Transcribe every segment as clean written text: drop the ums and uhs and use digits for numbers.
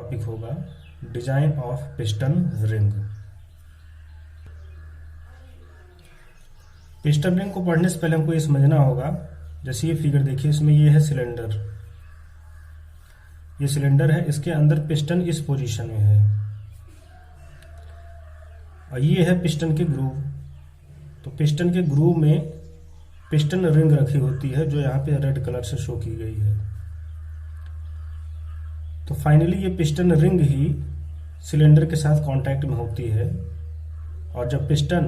Topic होगा design of piston ring. Piston ring को पढ़ने से पहले हमको ये समझना होगा, जैसे ये फिगर देखिए, इसमें ये है सिलेंडर, ये सिलेंडर है, इसके अंदर पिस्टन इस पोजीशन में है और ये है पिस्टन के ग्रूव। तो पिस्टन के ग्रूव में पिस्टन रिंग रखी होती है जो यहाँ पे रेड कलर से शो की गई है। तो फाइनली ये पिस्टन रिंग ही सिलेंडर के साथ कांटेक्ट में होती है और जब पिस्टन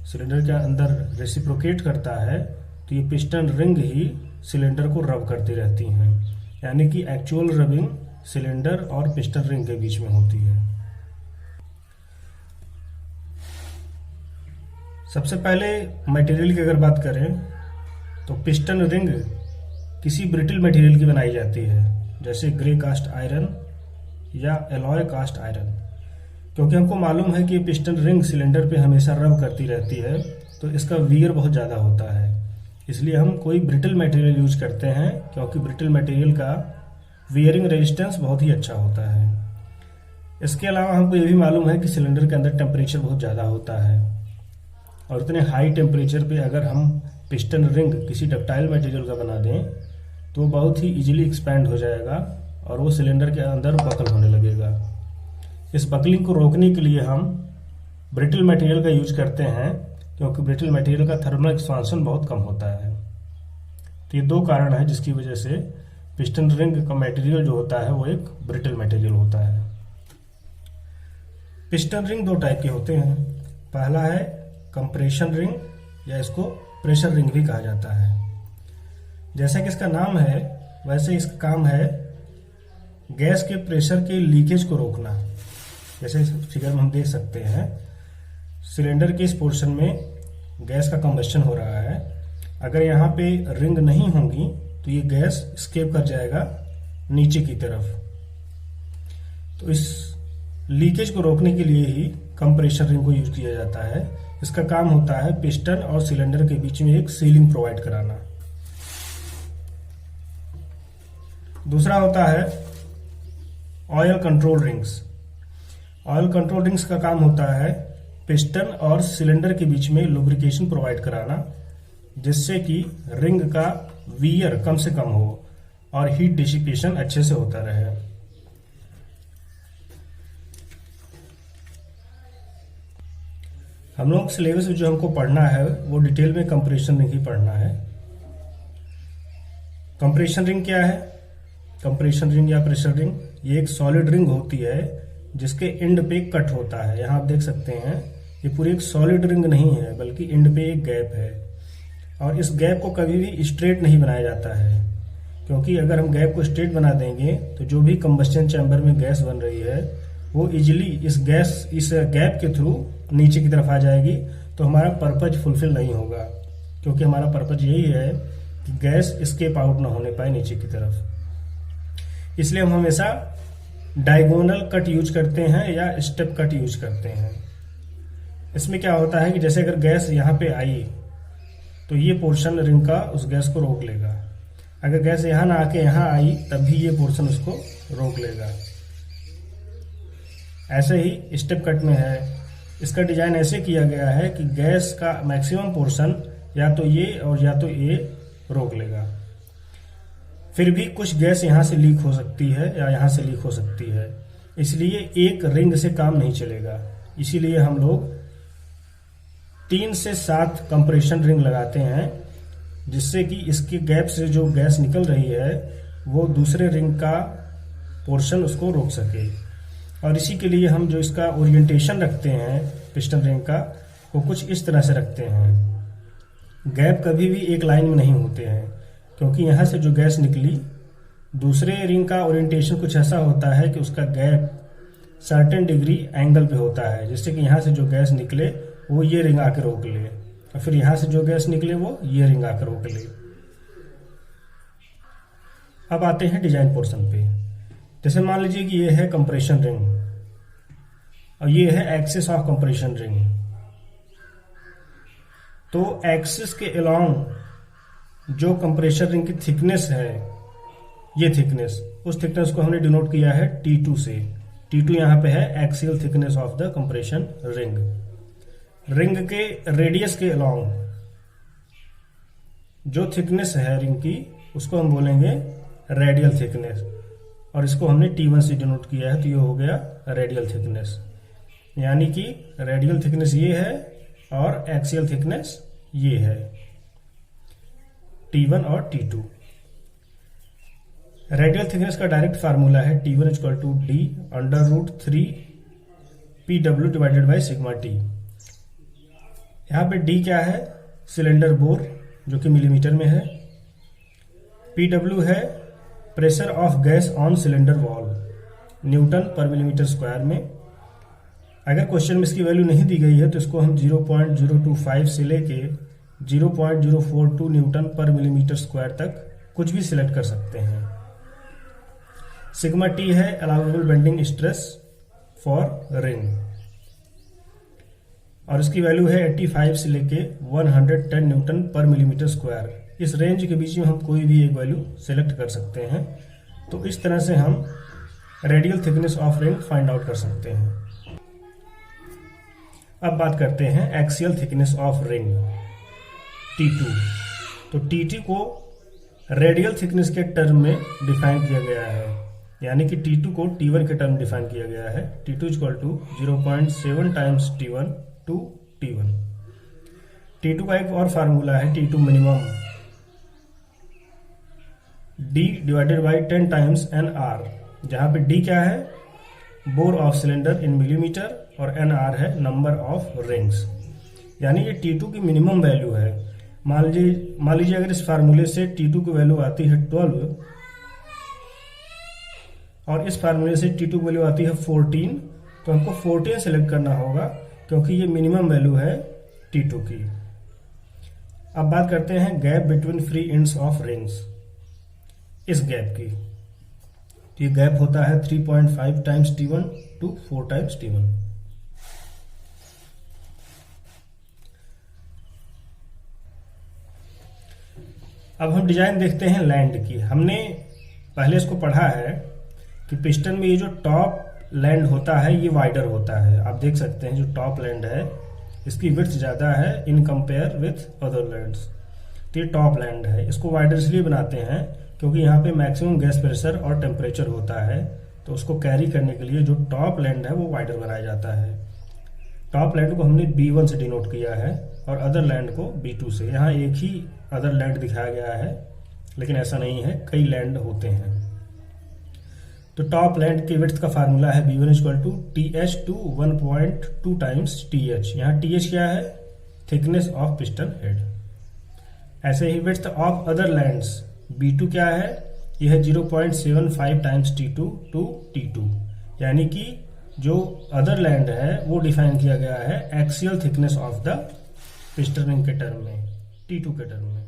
सिलेंडर के अंदर रेसिप्रोकेट करता है तो ये पिस्टन रिंग ही सिलेंडर को रब करती रहती हैं, यानी कि एक्चुअल रबिंग सिलेंडर और पिस्टन रिंग के बीच में होती है। सबसे पहले मटेरियल की अगर बात करें तो पिस्टन रिंग किसी ब्रिटल मटेरियल की बनाई जाती है, जैसे ग्रे कास्ट आयरन या एलॉय कास्ट आयरन। क्योंकि हमको मालूम है कि पिस्टन रिंग सिलेंडर पे हमेशा रब करती रहती है तो इसका वियर बहुत ज़्यादा होता है, इसलिए हम कोई ब्रिटल मटेरियल यूज करते हैं, क्योंकि ब्रिटल मटेरियल का वियरिंग रेजिस्टेंस बहुत ही अच्छा होता है। इसके अलावा हमको ये भी मालूम है कि सिलेंडर के अंदर टेम्परेचर बहुत ज़्यादा होता है और इतने हाई टेम्परेचर पे अगर हम पिस्टन रिंग किसी डक्टाइल मटेरियल का बना दें तो बहुत ही इजीली एक्सपैंड हो जाएगा और वो सिलेंडर के अंदर बकल होने लगेगा। इस बकलिंग को रोकने के लिए हम ब्रिटल मटेरियल का यूज करते हैं, क्योंकि ब्रिटल मटेरियल का थर्मल एक्सपांशन बहुत कम होता है। तो ये दो कारण है जिसकी वजह से पिस्टन रिंग का मटेरियल जो होता है वो एक ब्रिटल मटेरियल होता है। पिस्टन रिंग दो टाइप के होते हैं। पहला है कंप्रेशन रिंग या इसको प्रेशर रिंग भी कहा जाता है। जैसा कि इसका नाम है वैसे इसका काम है गैस के प्रेशर के लीकेज को रोकना। जैसे इस फिगर में हम देख सकते हैं, सिलेंडर के इस पोर्शन में गैस का कंबस्शन हो रहा है। अगर यहाँ पे रिंग नहीं होगी तो ये गैस स्केप कर जाएगा नीचे की तरफ। तो इस लीकेज को रोकने के लिए ही कंप्रेशर रिंग को यूज किया जाता है। इसका काम होता है पिस्टन और सिलेंडर के बीच में एक सीलिंग प्रोवाइड कराना। दूसरा होता है oil control rings. Oil control rings का काम होता है पिस्टन और सिलेंडर के बीच में लुब्रिकेशन प्रोवाइड कराना, जिससे कि रिंग का वियर कम से कम हो और हीट डिसिपेशन अच्छे से होता रहे। हम लोग सिलेबस में जो हमको पढ़ना है वो डिटेल में कंप्रेशन रिंग ही पढ़ना है। कंप्रेशन रिंग क्या है? कंप्रेशन रिंग या प्रेशर रिंग ये एक सॉलिड रिंग होती है जिसके एंड पे क्कट होता है। यहाँ आप देख सकते हैं ये पूरी एक सॉलिड रिंग नहीं है, बल्कि एंड पे एक गैप है और इस गैप को कभी भी स्ट्रेट नहीं बनाया जाता है, क्योंकि अगर हम गैप को स्ट्रेट बना देंगे तो जो भी कंबस्शन चैम्बर में गैस बन रही है वो इजिली इस गैप के थ्रू नीचे की तरफ आ जाएगी, तो हमारा पर्पज फुलफिल नहीं होगा, क्योंकि हमारा पर्पज यही है कि गैस स्केप आउट ना होने पाए नीचे की तरफ। इसलिए हम हमेशा डायगोनल कट यूज करते हैं या स्टेप कट यूज करते हैं। इसमें क्या होता है कि जैसे अगर गैस यहाँ पे आई तो ये पोर्शन रिंग का उस गैस को रोक लेगा। अगर गैस यहाँ ना आके यहाँ आई तब भी ये पोर्शन उसको रोक लेगा। ऐसे ही स्टेप कट में है, इसका डिजाइन ऐसे किया गया है कि गैस का मैक्सिमम पोर्शन या तो ये और या तो ये रोक लेगा। फिर भी कुछ गैस यहाँ से लीक हो सकती है या यहाँ से लीक हो सकती है, इसलिए एक रिंग से काम नहीं चलेगा। इसीलिए हम लोग 3 से 7 कंप्रेशन रिंग लगाते हैं, जिससे कि इसके गैप से जो गैस निकल रही है वो दूसरे रिंग का पोर्शन उसको रोक सके। और इसी के लिए हम जो इसका ओरिएंटेशन रखते हैं पिस्टन रिंग का वो कुछ इस तरह से रखते हैं। गैप कभी भी एक लाइन में नहीं होते हैं, क्योंकि यहाँ से जो गैस निकली दूसरे रिंग का ओरिएंटेशन कुछ ऐसा होता है कि उसका गैप सर्टेन डिग्री एंगल पे होता है, जिससे कि यहाँ से जो गैस निकले वो ये रिंग आकर रोक ले और फिर यहाँ से जो गैस निकले वो ये रिंग आकर रोक ले। अब आते हैं डिजाइन पोर्शन पे। जैसे मान लीजिए कि ये है कंप्रेशन रिंग और ये है एक्सिस ऑफ कंप्रेशन रिंग। तो एक्सिस के अलोंग जो कंप्रेशन रिंग की थिकनेस है, ये थिकनेस, उस थिकनेस को हमने डिनोट किया है T2 से। T2 यहाँ पे है axial thickness of the compression ring. Ring के रेडियस के अलोंग जो थिकनेस है रिंग की उसको हम बोलेंगे रेडियल थिकनेस, और इसको हमने T1 से डिनोट किया है, तो ये हो गया रेडियल थिकनेस। यानी कि रेडियल थिकनेस ये है और एक्सियल थिकनेस ये है, T1 और T2। रेडियल थिकनेस का डायरेक्ट फार्मूला है T1 equal to D √3 PW divided by sigma T। यहाँ पे D क्या है? सिलेंडर बोर, जो कि मिलीमीटर में है। PW है pressure of gas on cylinder wall, Newton पर मिलीमीटर स्क्वायर में। अगर क्वेश्चन में इसकी वैल्यू नहीं दी गई है तो इसको हम 0.025 से लेके 0.042 न्यूटन पर मिलीमीटर स्क्वायर तक कुछ भी सिलेक्ट कर सकते हैं। सिग्मा T है allowable bending stress for ring, और इसकी वैल्यू है 85 से लेके 110 न्यूटन पर मिलीमीटर स्क्वायर। इस रेंज के बीच में हम कोई भी एक वैल्यू सेलेक्ट कर सकते हैं। तो इस तरह से हम radial thickness of ring find out कर सकते हैं। अब बात करते हैं axial thickness of ring T2। तो T2 को रेडियल थिकनेस के टर्म में डिफाइन किया गया है, यानी कि T2 को T1 के टर्म डिफाइन किया गया है। T2 equal to 0.7 times T1 to T1। T2 का एक और फार्मूला है T2 minimum, D divided by 10 times NR, जहां पे D क्या है? Bore of cylinder in millimetre, और NR है नंबर ऑफ रिंग्स। यानी ये T2 की मिनिमम वैल्यू है। मान लीजिए अगर इस फार्मूले से T2 की वैल्यू आती है 12 और इस फार्मूले से T2 की वैल्यू आती है 14, तो हमको 14 सेलेक्ट करना होगा क्योंकि ये मिनिमम वैल्यू है T2 की। अब बात करते हैं gap between free ends of rings, इस गैप की। तो ये गैप होता है 3.5 times T1 to 4 times T1। अब हम डिजाइन देखते हैं लैंड की। हमने पहले इसको पढ़ा है कि पिस्टन में ये जो टॉप लैंड होता है ये वाइडर होता है। आप देख सकते हैं जो टॉप लैंड है इसकी विड्थ ज्यादा है in compare with other lands. तो ये टॉप लैंड है, इसको वाइडर इसलिए बनाते हैं क्योंकि यहाँ पे मैक्सिमम गैस प्रेशर और टेम्परेचर होता है, तो उसको कैरी करने के लिए जो टॉप लैंड है वो वाइडर बनाया जाता है। टॉप लैंड को हमने B1 से डिनोट किया है और अदर लैंड को B2 से। यहाँ एक ही अदर लैंड दिखाया गया है, लेकिन ऐसा नहीं है, कई लैंड होते हैं। तो टॉप लैंड की विड्थ का फार्मूला है B1 equal to TH to 1.2 times TH। यहाँ TH क्या है? Thickness of piston head. ऐसे ही width of other lands B2 क्या है? यह है 0.75 टाइम्स T2 टू T2। यानी कि जो अदर लैंड है वो डिफाइन किया गया है axial thickness of the piston ring के टर्म में, T2 के टर्म में।